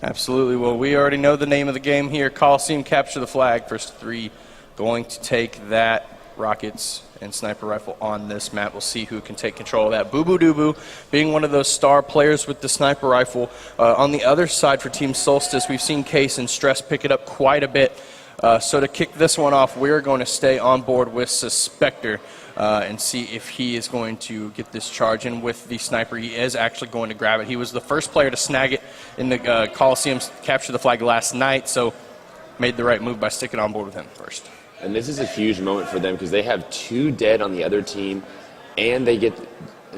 Absolutely. Well, we already know the name of the game here. Coliseum, capture the flag. First three going to take that. Rockets and sniper rifle on this map. We'll see who can take control of that. Boo Boo Doo Boo being one of those star players with the sniper rifle. On the other side for Team Solstice, we've seen Case and Stress pick it up quite a bit. So to kick this one off, we're going to stay on board with Suspector and see if he is going to get this charge in with the sniper. He is actually going to grab it. He was the first player to snag it in the Coliseum capture the flag last night, so made the right move by sticking on board with him first. And this is a huge moment for them because they have 2 dead on the other team, and they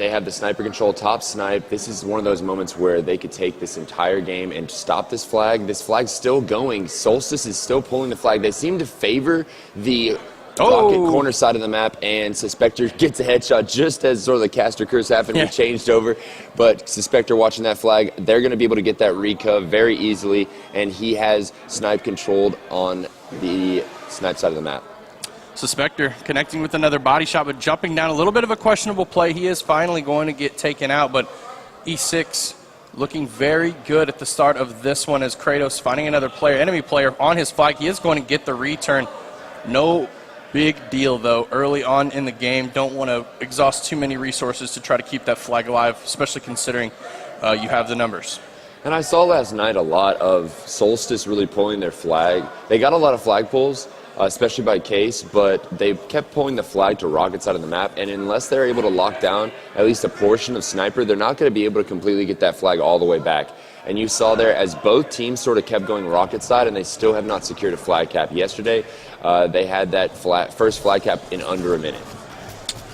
have the sniper control top snipe. This is one of those moments where they could take this entire game and stop this flag. This flag's still going. Solstice is still pulling the flag. They seem to favor the rocket corner side of the map, and Suspector gets a headshot just as sort of the caster curse happened. We changed over, but Suspector watching that flag, they're going to be able to get that recov very easily, and he has snipe controlled on the snipe side of the map. Suspector connecting with another body shot, but jumping down. A little bit of a questionable play. He is finally going to get taken out, but E6 looking very good at the start of this one as Kratos finding another player, enemy player on his flag. He is going to get the return. No big deal, though, early on in the game. Don't want to exhaust too many resources to try to keep that flag alive, especially considering you have the numbers. And I saw last night a lot of Solstice really pulling their flag. They got a lot of flag pulls, especially by Case, but they kept pulling the flag to rocket side of the map, and unless they're able to lock down at least a portion of sniper, they're not going to be able to completely get that flag all the way back. And you saw there as both teams sort of kept going rocket side, and they still have not secured a flag cap. Yesterday, they had that first flag cap in under a minute.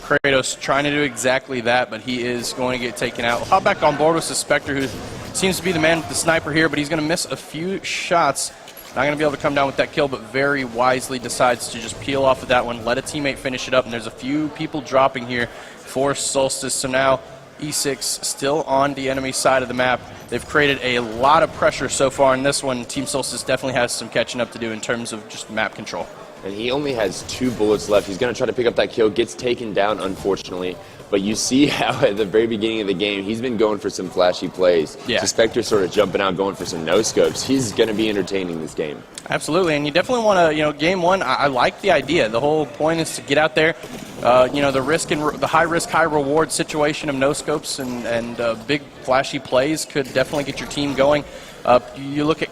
Kratos trying to do exactly that, but he is going to get taken out. We'll hop back on board with Suspector, who seems to be the man with the sniper here, but he's going to miss a few shots. Not going to be able to come down with that kill, but very wisely decides to just peel off of that one, let a teammate finish it up, and there's a few people dropping here for Solstice. So now E6 still on the enemy side of the map. They've created a lot of pressure so far in this one. Team Solstice definitely has some catching up to do in terms of just map control. And he only has 2 bullets left. He's going to try to pick up that kill, gets taken down, unfortunately. But you see how at the very beginning of the game, he's been going for some flashy plays. Yeah. Suspector sort of jumping out, going for some no-scopes. He's going to be entertaining this game. Absolutely, and you definitely want to, game one, I like the idea. The whole point is to get out there, the risk and the high-risk, high-reward situation of no-scopes and big flashy plays could definitely get your team going. You look at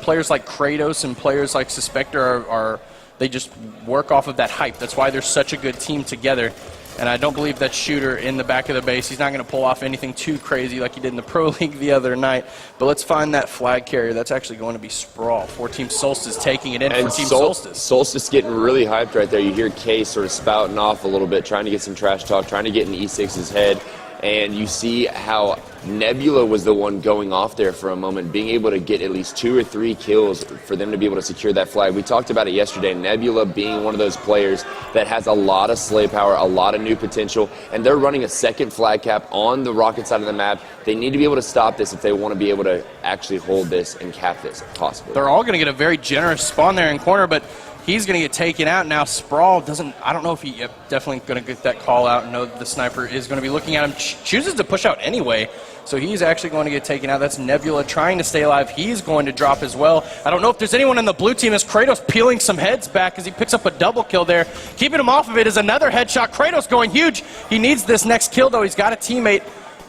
players like Kratos and players like Suspector they just work off of that hype. That's why they're such a good team together. And I don't believe that shooter in the back of the base, he's not going to pull off anything too crazy like he did in the Pro League the other night. But let's find that flag carrier. That's actually going to be Sprawl for Team Solstice, taking it in for Team Solstice. Solstice getting really hyped right there. You hear Case sort of spouting off a little bit, trying to get some trash talk, trying to get in E6's head. And you see how Nebula was the one going off there for a moment, being able to get at least 2 or 3 kills for them to be able to secure that flag. We talked about it yesterday, Nebula being one of those players that has a lot of slay power, a lot of new potential, and they're running a second flag cap on the rocket side of the map. They need to be able to stop this if they want to be able to actually hold this and cap this if possible. They're all going to get a very generous spawn there in corner, but he's going to get taken out. Now Sprawl I don't know if he definitely going to get that call out and know that the sniper is going to be looking at him. Chooses to push out anyway, so he's actually going to get taken out. That's Nebula trying to stay alive. He's going to drop as well. I don't know if there's anyone in the blue team as Kratos peeling some heads back as he picks up a double kill there. Keeping him off of it is another headshot. Kratos going huge. He needs this next kill, though. He's got a teammate.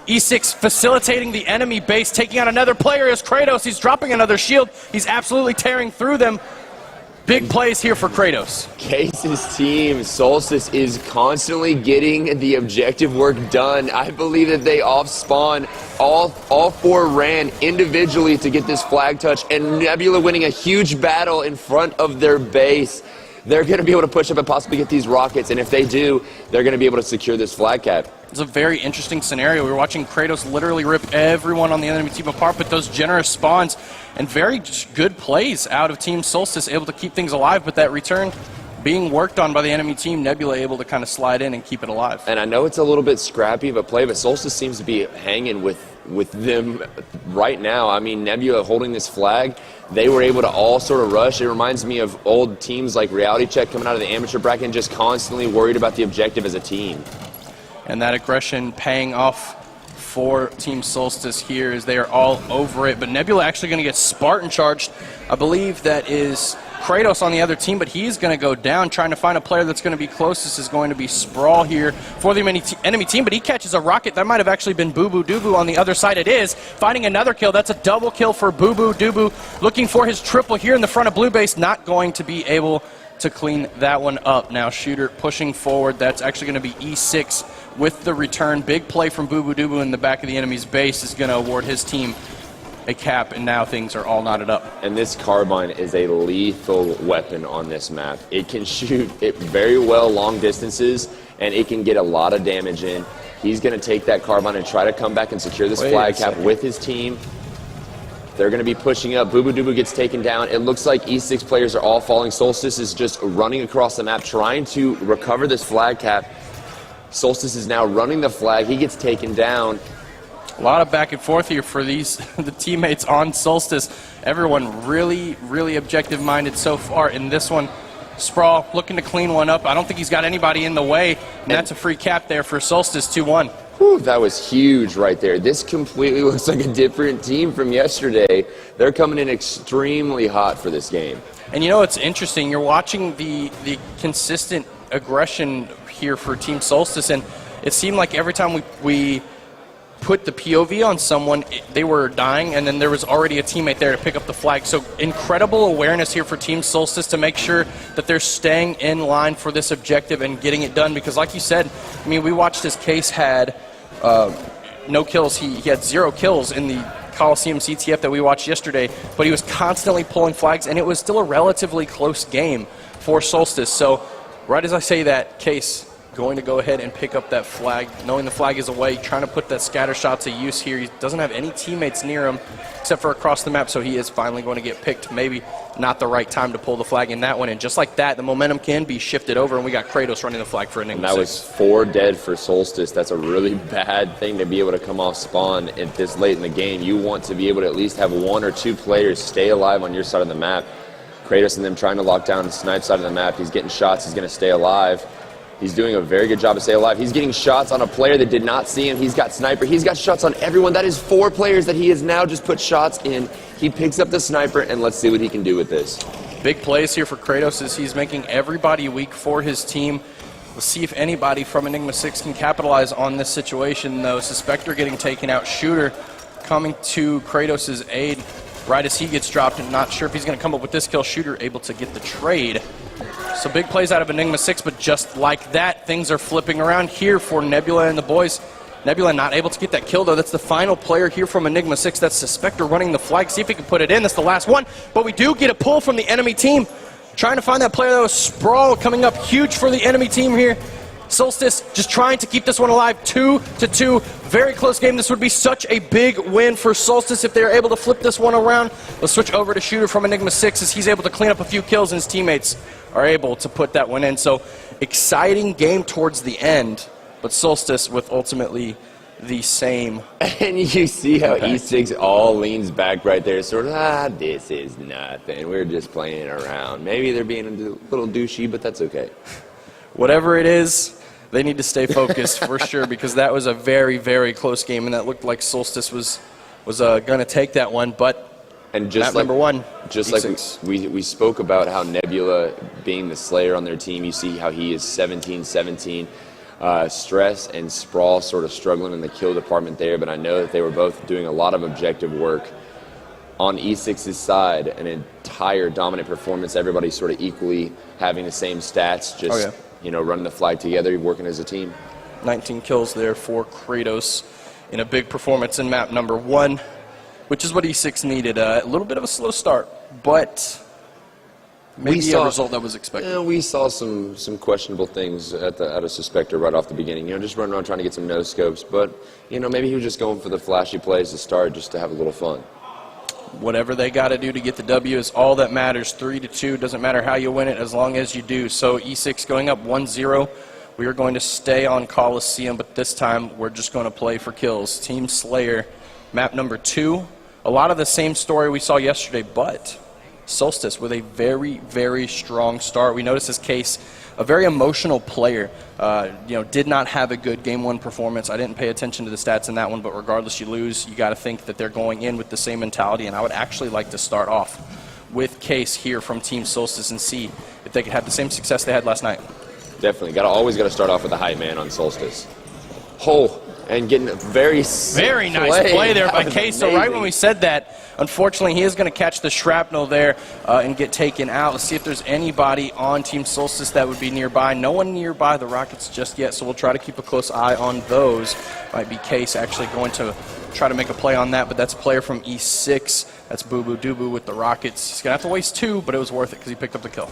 E6 facilitating the enemy base, taking out another player as Kratos. He's dropping another shield. He's absolutely tearing through them. Big plays here for Kratos. Case's team, Solstice, is constantly getting the objective work done. I believe that they off-spawn. All 4 ran individually to get this flag touch, and Nebula winning a huge battle in front of their base. They're going to be able to push up and possibly get these rockets, and if they do, they're going to be able to secure this flag cap. It's a very interesting scenario. We were watching Kratos literally rip everyone on the enemy team apart, but those generous spawns and very good plays out of Team Solstice, able to keep things alive, but that return being worked on by the enemy team, Nebula able to kind of slide in and keep it alive. And I know it's a little bit scrappy of a play, but Solstice seems to be hanging with them right now. I mean, Nebula holding this flag, they were able to all sort of rush. It reminds me of old teams like Reality Check coming out of the amateur bracket and just constantly worried about the objective as a team. And that aggression paying off for Team Solstice here as they are all over it. But Nebula actually going to get Spartan charged. I believe that is Kratos on the other team, but he's going to go down. Trying to find a player that's going to be closest is going to be Sprawl here for the enemy team, but he catches a rocket. That might have actually been Boo Boo Doo on the other side. It is. Finding another kill. That's a double kill for Boo Boo Doo, looking for his triple here in the front of blue base. Not going to be able to clean that one up. Now Shooter pushing forward. That's actually going to be E6 with the return. Big play from Boo Boo Doo in the back of the enemy's base is going to award his team a cap, and now things are all knotted up. And this carbine is a lethal weapon on this map. It can shoot it very well long distances, and it can get a lot of damage in. He's going to take that carbine and try to come back and secure this flag cap with his team. They're going to be pushing up. Boo Boo Doo gets taken down. It looks like E6 players are all falling. Solstice is just running across the map, trying to recover this flag cap. Solstice is now running the flag. He gets taken down. A lot of back and forth here for the teammates on Solstice. Everyone really, really objective-minded so far in this one. Sprawl looking to clean one up. I don't think he's got anybody in the way, and that's a free cap there for Solstice, 2-1. Whew, that was huge right there. This completely looks like a different team from yesterday. They're coming in extremely hot for this game. And you know, it's interesting. You're watching the consistent aggression here for Team Solstice, and it seemed like every time we put the POV on someone, they were dying, and then there was already a teammate there to pick up the flag. So incredible awareness here for Team Solstice to make sure that they're staying in line for this objective and getting it done. Because like you said, I mean, we watched his case had no kills. He had 0 kills in the Coliseum CTF that we watched yesterday, but he was constantly pulling flags, and it was still a relatively close game for Solstice. So right as I say that, Case going to go ahead and pick up that flag, knowing the flag is away, trying to put that scatter shot to use here. He doesn't have any teammates near him except for across the map, so he is finally going to get picked. Maybe not the right time to pull the flag in that one, and just like that, the momentum can be shifted over, and we got Kratos running the flag for Enigma. And that was 4 dead for Solstice. That's a really bad thing to be able to come off spawn at this late in the game. You want to be able to at least have 1 or 2 players stay alive on your side of the map. Kratos and them trying to lock down the snipe side of the map. He's getting shots. He's going to stay alive. He's doing a very good job to stay alive. He's getting shots on a player that did not see him. He's got sniper. He's got shots on everyone. That is 4 players that he has now just put shots in. He picks up the sniper, and let's see what he can do with this. Big plays here for Kratos as he's making everybody weak for his team. We'll see if anybody from Enigma 6 can capitalize on this situation, though. Suspector getting taken out. Shooter coming to Kratos' aid right as he gets dropped, and not sure if he's going to come up with this kill. Shooter able to get the trade. So big plays out of Enigma 6, but just like that, things are flipping around here for Nebula and the boys. Nebula not able to get that kill, though. That's the final player here from Enigma 6. That's Suspector running the flag. See if he can put it in. That's the last one. But we do get a pull from the enemy team. Trying to find that player, though. Sprawl coming up huge for the enemy team here. Solstice just trying to keep this one alive. 2-2. Very close game. This would be such a big win for Solstice if they are able to flip this one around. Let's switch over to Shooter from Enigma 6 as he's able to clean up a few kills and his teammates are able to put that one in. So exciting game towards the end, but Solstice with ultimately the same. And you see how E6 all leans back right there, sort of, this is nothing. We're just playing around. Maybe they're being a little douchey, but that's okay. Whatever it is, they need to stay focused for sure, because that was a very, very close game, and that looked like Solstice was going to take that one. But and just like, number 1, just E6. Like we spoke about how Nebula being the Slayer on their team, you see how he is 17-17. Stress and Sprawl sort of struggling in the kill department there, but I know that they were both doing a lot of objective work. On E6's side, an entire dominant performance, everybody sort of equally having the same stats, just running the flag together, working as a team. 19 kills there for Kratos in a big performance in map number 1, which is what E6 needed. A little bit of a slow start, but maybe a result that was expected. Yeah, we saw some questionable things at a Suspector right off the beginning. Just running around trying to get some no-scopes, but maybe he was just going for the flashy plays to start just to have a little fun. Whatever they got to do to get the W is all that matters. 3-2, doesn't matter how you win it as long as you do. So E6 going up 1-0. We are going to stay on Coliseum, but this time we're just going to play for kills. Team Slayer, map number 2. A lot of the same story we saw yesterday, but Solstice with a very, very strong start. We noticed his case a very emotional player. Did not have a good Game 1 performance. I didn't pay attention to the stats in that one, but regardless, you lose. You got to think that they're going in with the same mentality, and I would actually like to start off with Case here from Team Solstice and see if they could have the same success they had last night. Definitely. Always got to start off with the hype man on Solstice. And getting a very nice play there by Case. So right when we said that, unfortunately, he is going to catch the shrapnel there and get taken out. Let's see if there's anybody on Team Solstice that would be nearby. No one nearby the Rockets just yet, so we'll try to keep a close eye on those. Might be Case actually going to try to make a play on that, but that's a player from E6. That's Boo Boo Doo Boo with the Rockets. He's going to have to waste 2, but it was worth it because he picked up the kill.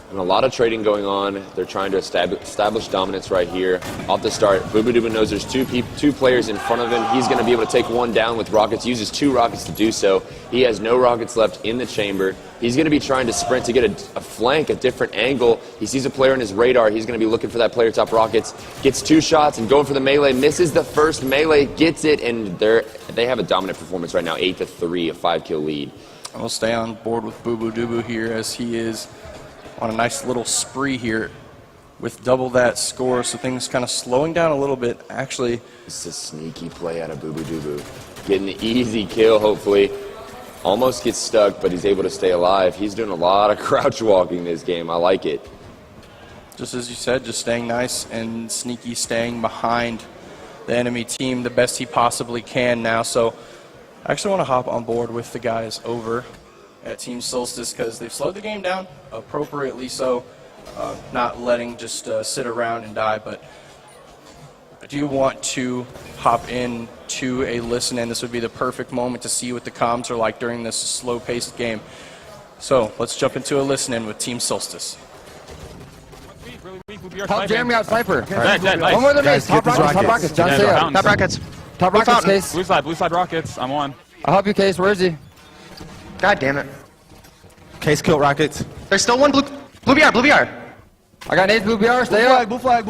And a lot of trading going on. They're trying to establish dominance right here. Off the start, Boo Boo Doo Boo knows there's two players in front of him. He's going to be able to take one down with rockets. Uses 2 rockets to do so. He has no rockets left in the chamber. He's going to be trying to sprint to get a flank, a different angle. He sees a player in his radar. He's going to be looking for that player top rockets. Gets 2 shots and going for the melee. Misses the first melee. Gets it, and they have a dominant performance right now. 8-3, a 5-kill lead. We'll stay on board with Boo Boo Doo Boo here as he is on a nice little spree here with double that score, so things kind of slowing down a little bit. Actually, it's a sneaky play out of Boo Boo Doo Boo. Getting the easy kill, hopefully. Almost gets stuck, but he's able to stay alive. He's doing a lot of crouch walking this game. I like it. Just as you said, just staying nice and sneaky, staying behind the enemy team the best he possibly can now. So I actually want to hop on board with the guys over at Team Solstice because they've slowed the game down appropriately, so not letting just sit around and die. But I do want to hop in to a listen in. This would be the perfect moment to see what the comms are like during this slow-paced game. So let's jump into a listen in with Team Solstice. Help Jeremy out, sniper. Nice. One more than me. Top rockets. John, stay up. Top rockets. Top rockets, Case. Blue side rockets. I'm on. I'll help you, Case. Where is he? God damn it. Case killed rockets. There's still one blue BR. I got nades, blue BR. Stay up. Blue flag.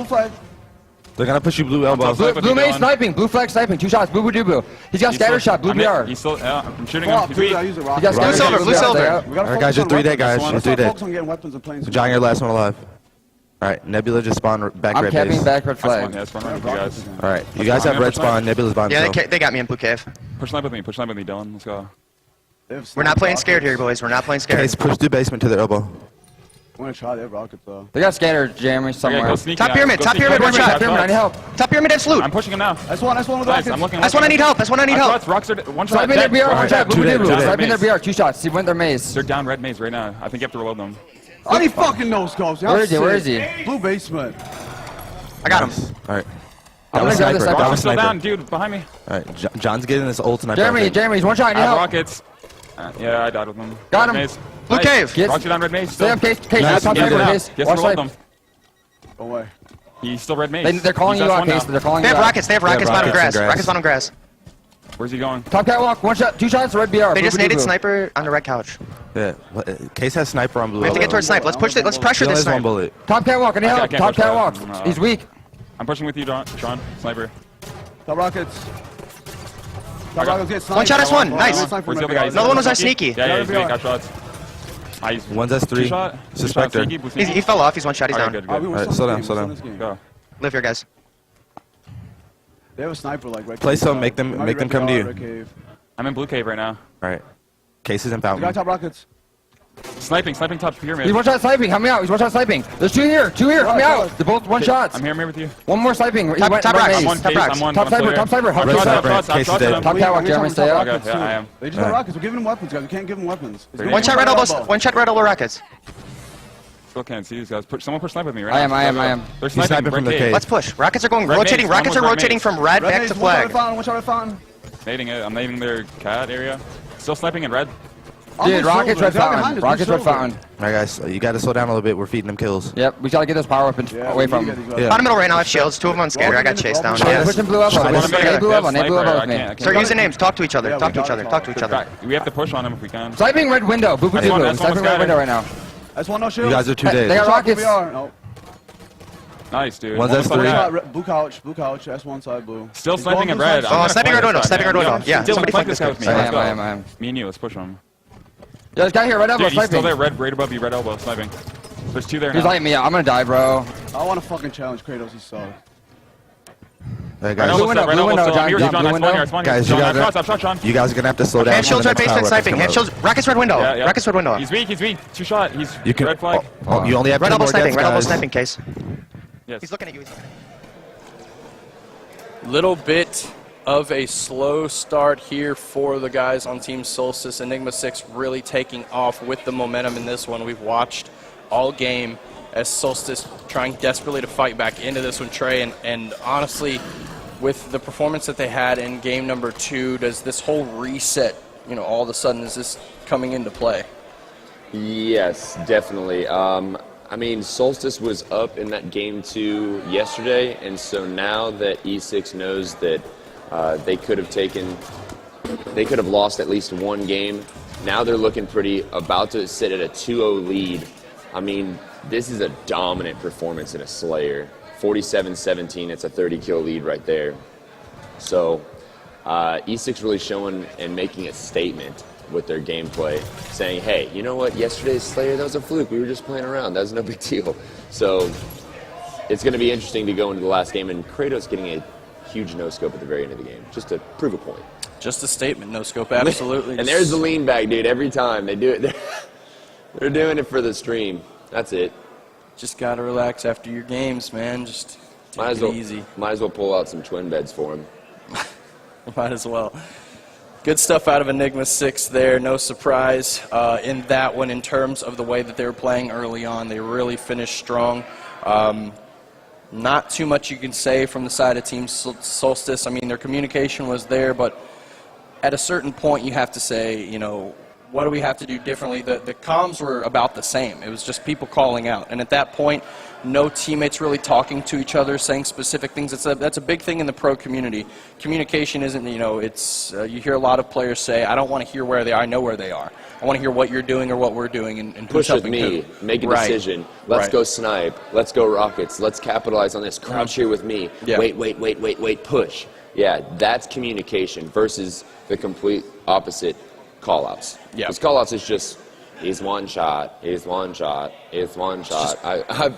They're gonna push you blue elbow. Blue main sniping. Blue flag sniping. 2 shots. Boo Boo Doo Boo. He's got scatter shot. Blue BR. He's still. I'm shooting him. He's weak. He got scatter shot. Blue silver. Alright, guys, you're 3 dead, guys. You're 3 dead. John, you're last one alive. Alright, Nebula just spawned back I'm red capping base. back red flag. That's fun right with you guys. Alright, you guys have red spawn. Nebula's by Yeah, himself. they got me in blue cave. Push line with me, Dylan. Let's go. We're not playing scared here, boys. We're not playing scared. Case, push through basement to the elbow. I'm gonna try their rockets though. They got scattered, Jeremy, somewhere. Go sneaky Top out. pyramid, Go top sneaky pyramid, out. one shot. Top pyramid, I need help. Top pyramid and salute. I'm pushing him now. That's one with Nice, rockets. I'm looking. That's one I need help. That's one I need help. Rocks are one shot. Sniping their BR, one shot. Boo Boo Doo Boo. Two dead. Sniping their BR, 2 shots. He went their maze. They're down red maze right now. I think you have to reload them. I need fucking no scopes. Where is he? Where is he? Blue basement. I got him. Alright. I'm Down a gonna grab the sniper. sniper. Down a Rocks still down, sniper. dude. Behind me. Alright, John's getting this ult sniper. Jeremy, he's one shot. I I need have help. rockets. Yeah, I died with them. Got Red him. maze. Blue cave. Get- Rocks are down red maze. Stay up, Case. Case, Nice. top Yes, sniper, down. Case. Yes, Watch reload snipe. them. Go away. He's still red maze. They're calling He's you out, one now. Case. They're calling They you have out. rockets. They have rockets bottom rockets and grass. grass. Rockets bottom grass. Where's he going? Top catwalk, 1 shot, 2 shots, red BR. They just Boo Boo Doo naded Boo. sniper on the red couch. Yeah, Case has sniper on blue We have to get elbow. towards snipe. Let's push it. Let's He pressure only this has one snipe. bullet. Top catwalk, I need I help. can't Top push that. catwalk. No. He's weak. I'm pushing with you, Sean. Sniper. Top rockets. I got- Rockets get sniped. One shot S1. Nice. Where's the other guy? Another one was on sneaky. Yeah, he's weak. Got shots. He's One's S3. two shot. Suspector. Sneaky, blue sneaky. He fell off. He's one shot. He's Alright, down. good. Alright, slow down. Go. Live here, guys. They have a sniper like red Play cave some, side. make them Might be red come to cave, you. red cave. I'm in blue cave right now. Alright. Case is in You got fountain. top rockets. Sniping top pyramid. He's 1 shot sniping. Help me out. He's 1 shot sniping. There's 2 here. 2 here. Help me out. They're both 1 shots. I'm here with you. One more sniping. He Top went rocks. red I'm maze. on. Top rocks. I'm on. Top sniper. Top sniper. Help Red me side, out. red. Case is dead. Top catwalk, Jeremy, stay up. Okay, yeah, I am. They just got rockets. We're giving them weapons, guys. We can't give them weapons. It's One shot red elbow. One shot red elbow rockets. Still can't see these guys. Someone push snipe with me right I now. am. They're He's sniping from the cave. Let's push. Rockets are going Red rotating. maze. Rockets are Someone's red rotating maze. from red back to One shot flag. red fountain. One shot red fountain. Nading it. I'm nading their cat area. Still sniping in red. Dude, rockets red fountain. Rockets red fountain. Alright, guys, you gotta slow down a little bit. We're feeding them kills. Yep, we gotta get those power weapons away from him. Yeah. Bottom middle right now. I have shields. 2 of them on scatter. I got chased down. Yeah, Yeah. push him blue elbow. Shot Nade him. blue elbow. Nade blue elbow with I me. can't Start using names. Talk to each other. Yeah, Talk to we each got other. it. Talk to each other. We have to push on him if we can. Sniping red window. Boo Boo That's Doo one, Boo. that's one Sniping red scattered. window right now. That's one no shield. You guys are 2 They dead. got rockets. No. Nice, dude. One's One S3. side red. Blue couch. Blue couch. That's one side blue. Still He's sniping going in blue red. side. I'm gonna sniping flank red window, this sniping guy, red man. window. Yeah, Dylan, somebody flank flank this this guy with me. I Let's am, go. I am. Me and you, let's push him. Yeah, this guy here, red elbow, Dude, he's still sniping. there, red above you, red elbow, sniping. There's 2 there He's now. lighting me up. I'm gonna die, bro. I want to fucking challenge Kratos. He's soft. Hey, Right guys, elbow window, still, right blue elbow window, still. John, I'm here, John, John. blue Nice one here, window. nice one guys, here. you John, guys, nice shot, John. you guys are gonna have to slow down. Hand shields when right the next basement power weapons sniping. come Hand out. shields. Rockets red window. Yeah, yeah. Rockets red window. He's weak, 2 shot. He's You can. red flag. You only have Red 2 elbow more sniping. deaths, Red elbow guys. sniping case. Yes. He's looking at you. Little bit of a slow start here for the guys on Team Solstice. Enigma 6 really taking off with the momentum in this one. We've watched all game as Solstice trying desperately to fight back into this one, Trey. And honestly, with the performance that they had in game number 2, does this whole reset, all of a sudden, is this coming into play? Yes, definitely. I mean, Solstice was up in that game 2 yesterday, and so now that E6 knows that they could have lost at least 1 game, now they're looking about to sit at a 2-0 lead. I mean, this is a dominant performance in a Slayer. 47-17, it's a 30-kill lead right there. So E6 really showing and making a statement with their gameplay, saying, hey, you know what, yesterday's Slayer, that was a fluke. We were just playing around. That was no big deal. So it's going to be interesting to go into the last game, and Kratos getting a huge no-scope at the very end of the game, just to prove a point. Just a statement, no scope, absolutely. And there's the lean back, dude, every time. They do it. They're doing it for the stream. That's it. Just got to relax after your games, man. Just take it easy. Might as well pull out some twin beds for him. Might as well. Good stuff out of Enigma 6 there. No surprise in that one in terms of the way that they were playing early on. They really finished strong. Not too much you can say from the side of Team Solstice. I mean, their communication was there, but at a certain point you have to say, what do we have to do differently? The comms were about the same. It was just people calling out. And at that point, no teammates really talking to each other, saying specific things. That's a big thing in the pro community. Communication isn't, you hear a lot of players say, I don't want to hear where they are, I know where they are. I want to hear what you're doing or what we're doing. And Push with me, make a decision. Let's go snipe. Let's go rockets. Let's capitalize on this. Crouch here with me. Yeah. Wait, push. Yeah, that's communication versus the complete opposite call-outs. Yeah. Because call-outs is just, he's one shot, he's one shot, he's one shot.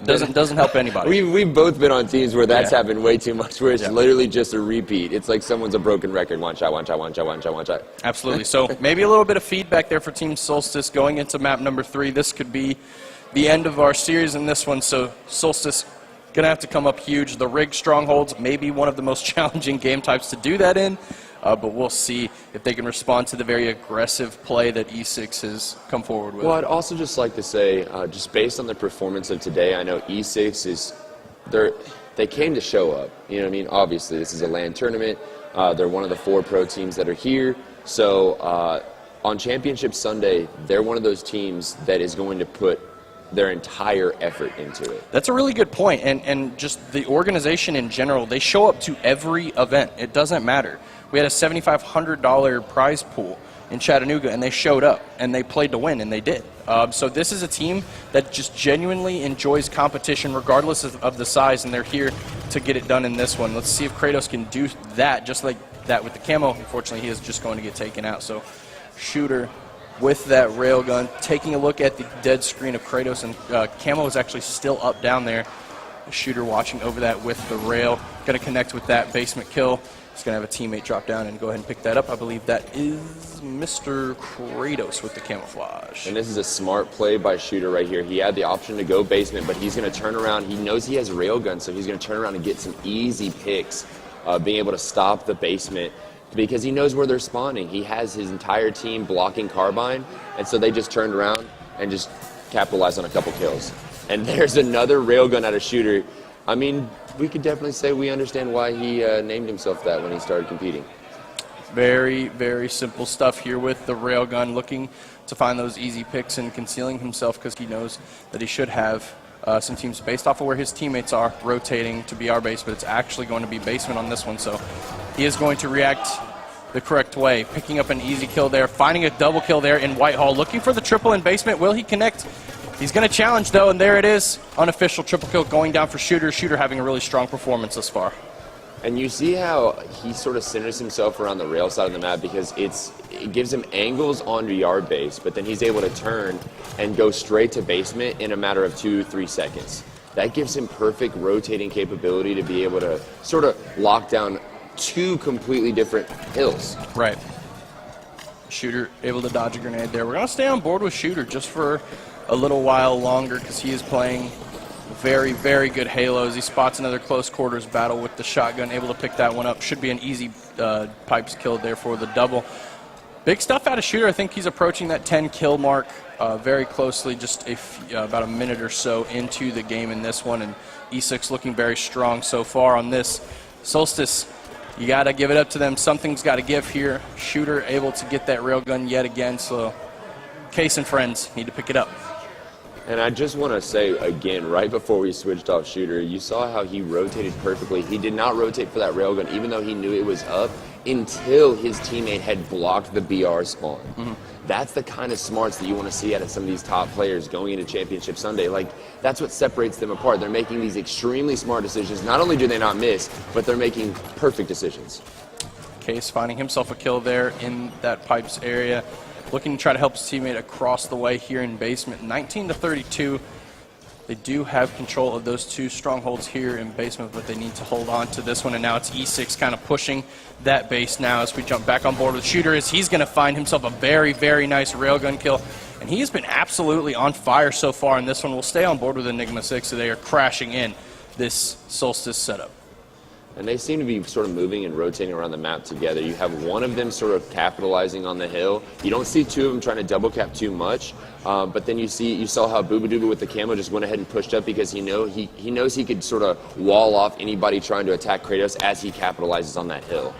Doesn't help anybody. We've both been on teams where that's happened way too much, where it's Yeah. literally just a repeat. It's like someone's a broken record, one shot, one shot, one shot, one shot, one shot. Absolutely. So maybe a little bit of feedback there for Team Solstice going into map number 3. This could be the end of our series in this one. So Solstice going to have to come up huge. The rig strongholds may be one of the most challenging game types to do that in. But we'll see if they can respond to the very aggressive play that E6 has come forward with. Well, I'd also just like to say, just based on the performance of today, I know E6 is, they came to show up. You know what I mean? Obviously, this is a LAN tournament. They're one of the 4 pro teams that are here. So on Championship Sunday, they're one of those teams that is going to put their entire effort into it. That's a really good point. And just the organization in general, they show up to every event. It doesn't matter. We had a $7,500 prize pool in Chattanooga, and they showed up, and they played to win, and they did. So this is a team that just genuinely enjoys competition regardless of the size, and they're here to get it done in this one. Let's see if Kratos can do that just like that with the camo. Unfortunately, he is just going to get taken out. So Shooter with that railgun, taking a look at the dead screen of Kratos, and camo is actually still up down there. The Shooter watching over that with the rail. Going to connect with that basement kill. He's going to have a teammate drop down and go ahead and pick that up. I believe that is Mr. Kratos with the camouflage. And this is a smart play by Shooter right here. He had the option to go basement, but he's going to turn around. He knows he has a railgun, so he's going to turn around and get some easy picks, being able to stop the basement because he knows where they're spawning. He has his entire team blocking Carbine, and so they just turned around and just capitalized on a couple kills. And there's another railgun out of Shooter. I mean, we could definitely say we understand why he named himself that when he started competing. Very, very simple stuff here with the railgun, looking to find those easy picks and concealing himself because he knows that he should have some teams based off of where his teammates are rotating to be our base, but it's actually going to be basement on this one. So he is going to react the correct way, picking up an easy kill there, finding a double kill there in Whitehall, looking for the triple in basement. Will he connect? He's going to challenge, though, and there it is. Unofficial triple kill going down for Shooter. Shooter having a really strong performance thus far. And you see how he sort of centers himself around the rail side of the map because it gives him angles onto yard base, but then he's able to turn and go straight to basement in a matter of 2-3 seconds. That gives him perfect rotating capability to be able to sort of lock down 2 completely different hills. Right. Shooter able to dodge a grenade there. We're going to stay on board with Shooter just for a little while longer because he is playing very, very good halos. He spots another close quarters battle with the shotgun, able to pick that one up. Should be an easy pipes kill there for the double. Big stuff out of Shooter. I think he's approaching that 10 kill mark very closely, just about a minute or so into the game in this one. And E6 looking very strong so far on this. Solstice, you got to give it up to them. Something's got to give here. Shooter able to get that railgun yet again. So Case and friends need to pick it up. And I just want to say again, right before we switched off Shooter, you saw how he rotated perfectly. He did not rotate for that railgun, even though he knew it was up, until his teammate had blocked the BR spawn. Mm-hmm. That's the kind of smarts that you want to see out of some of these top players going into Championship Sunday. Like, that's what separates them apart. They're making these extremely smart decisions. Not only do they not miss, but they're making perfect decisions. Case finding himself a kill there in that pipes area. Looking to try to help his teammate across the way here in basement. 19-32. They do have control of those 2 strongholds here in basement, but they need to hold on to this one. And now it's E6 kind of pushing that base now as we jump back on board with Shooter. As he's going to find himself a very, very nice railgun kill. And he has been absolutely on fire so far in this one. We'll stay on board with Enigma 6, so they are crashing in this Solstice setup. And they seem to be sort of moving and rotating around the map together. You have one of them sort of capitalizing on the hill. You don't see 2 of them trying to double cap too much, but then you saw how Booba Dooba with the camo just went ahead and pushed up because he knows he could sort of wall off anybody trying to attack Kratos as he capitalizes on that hill.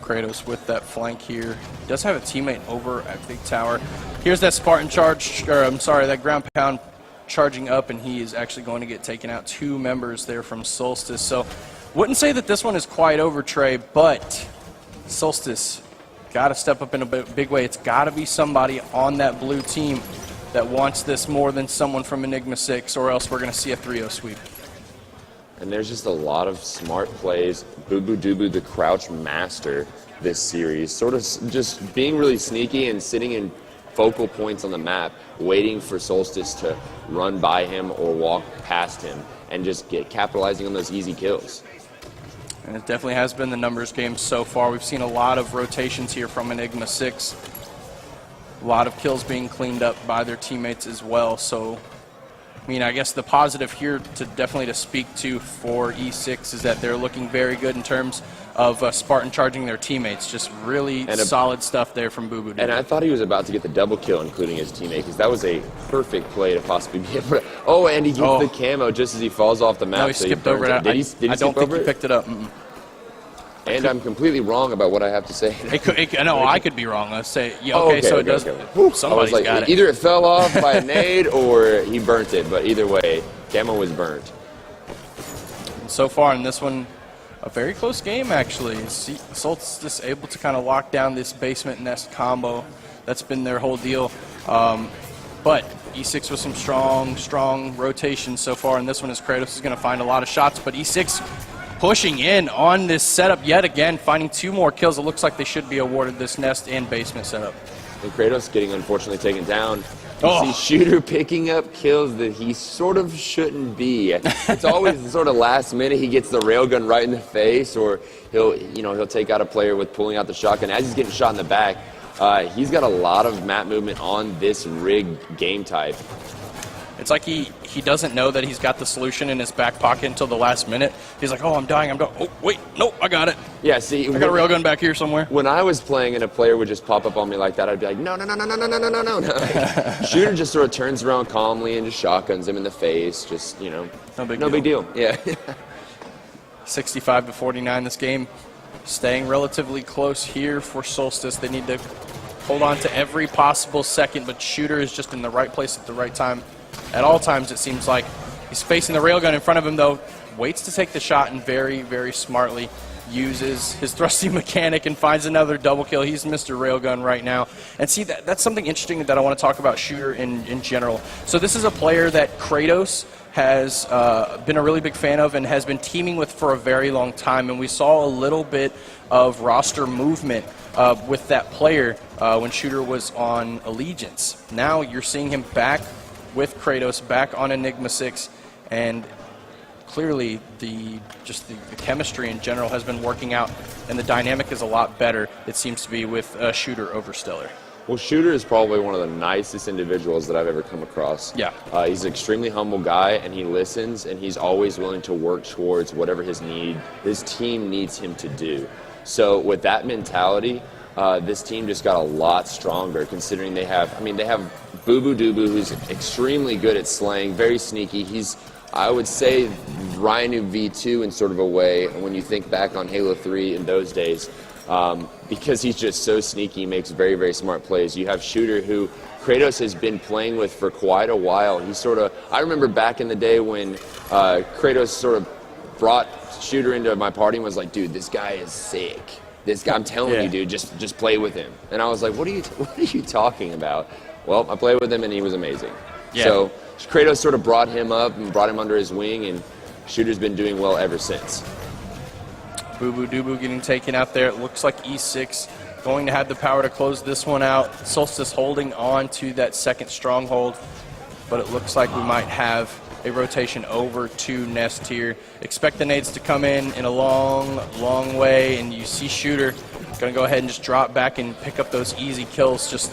Kratos with that flank here. He does have a teammate over at Big Tower. Here's that Spartan charge, or I'm sorry, that ground pound charging up, and he is actually going to get taken out. 2 members there from Solstice. So wouldn't say that this one is quite over, Trey, but Solstice got to step up in a big way. It's got to be somebody on that blue team that wants this more than someone from Enigma 6, or else we're going to see a 3-0 sweep. And there's just a lot of smart plays. Boo Doobu, the crouch master this series, sort of just being really sneaky and sitting in focal points on the map, waiting for Solstice to run by him or walk past him and just capitalizing on those easy kills. And it definitely has been the numbers game so far. We've seen a lot of rotations here from Enigma 6. A lot of kills being cleaned up by their teammates as well. So, I mean, I guess the positive here definitely to speak to for E6 is that they're looking very good in terms of Spartan charging their teammates. Just really solid stuff there from Boo Boo. And I thought he was about to get the double kill, including his teammate, because that was a perfect play to possibly be able to. Oh, and he gets the camo just as he falls off the map. No, he skipped over it. Did he skip I don't think over he picked it up. And I'm completely wrong about what I have to say. I could be wrong. Let's say, yeah, okay, so it does. Somebody's got it. Either it fell off by a nade or he burnt it, but either way, camo was burnt. And so far in this one, a very close game, actually. Solstice able to kind of lock down this basement nest combo. That's been their whole deal. But E6 with some strong rotation so far in this one, as Kratos is going to find a lot of shots. But E6 pushing in on this setup yet again, finding 2 more kills. It looks like they should be awarded this nest and basement setup. And Kratos getting unfortunately taken down. You see Shooter picking up kills that he sort of shouldn't be. It's always the sort of last minute he gets the railgun right in the face, or he'll take out a player with pulling out the shotgun. As he's getting shot in the back, he's got a lot of map movement on this rigged game type. It's like he doesn't know that he's got the solution in his back pocket until the last minute. He's like, oh, I'm dying. Oh, wait, nope, I got it. Yeah, see, I got a railgun back here somewhere. When I was playing and a player would just pop up on me like that, I'd be like, no. Shooter just sort of turns around calmly and just shotguns him in the face. Just, no big deal. Yeah. 65-49 this game. Staying relatively close here for Solstice. They need to hold on to every possible second, but Shooter is just in the right place at the right time. At all times, it seems like. He's facing the railgun in front of him, though. Waits to take the shot and very, very smartly uses his thrusty mechanic and finds another double kill. He's Mr. Railgun right now. And see, that's something interesting that I want to talk about Shooter in general. So this is a player that Kratos has been a really big fan of and has been teaming with for a very long time. And we saw a little bit of roster movement with that player when Shooter was on Allegiance. Now you're seeing him back with Kratos, back on Enigma 6, and clearly the chemistry in general has been working out, and the dynamic is a lot better, it seems to be, with Shooter over Stellar. Well, Shooter is probably one of the nicest individuals that I've ever come across. Yeah. He's an extremely humble guy, and he listens, and he's always willing to work towards whatever his team needs him to do. So with that mentality, this team just got a lot stronger, considering they have Boo Boo Doo-Boo, who's extremely good at slaying, very sneaky. He's, I would say, Rhino V2 in sort of a way when you think back on Halo 3 in those days, because he's just so sneaky, makes very, very smart plays. You have Shooter, who Kratos has been playing with for quite a while. I remember back in the day when Kratos sort of brought Shooter into my party and was like, dude, this guy is sick. This guy, I'm telling you, dude, just play with him. And I was like, what are you talking about? Well, I played with him, and he was amazing. Yeah. So Kratos sort of brought him up and brought him under his wing, and Shooter's been doing well ever since. Boo Boo Doo Boo getting taken out there. It looks like E6 going to have the power to close this one out. Solstice holding on to that second stronghold, but it looks like we might have a rotation over to Nest here. Expect the nades to come in a long, long way, and you see Shooter going to go ahead and just drop back and pick up those easy kills. Just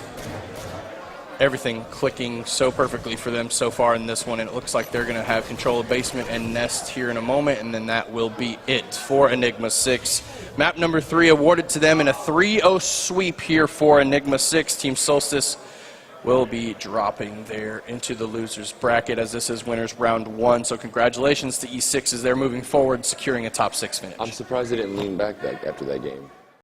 everything clicking so perfectly for them so far in this one, and it looks like they're going to have control of basement and Nest here in a moment, and then that will be it for Enigma 6. Map number 3 awarded to them in a 3-0 sweep here for Enigma 6. Team Solstice will be dropping there into the losers bracket, as this is winners round 1. So congratulations to E6 as they're moving forward, securing a top 6 finish. I'm surprised they didn't lean back after that game.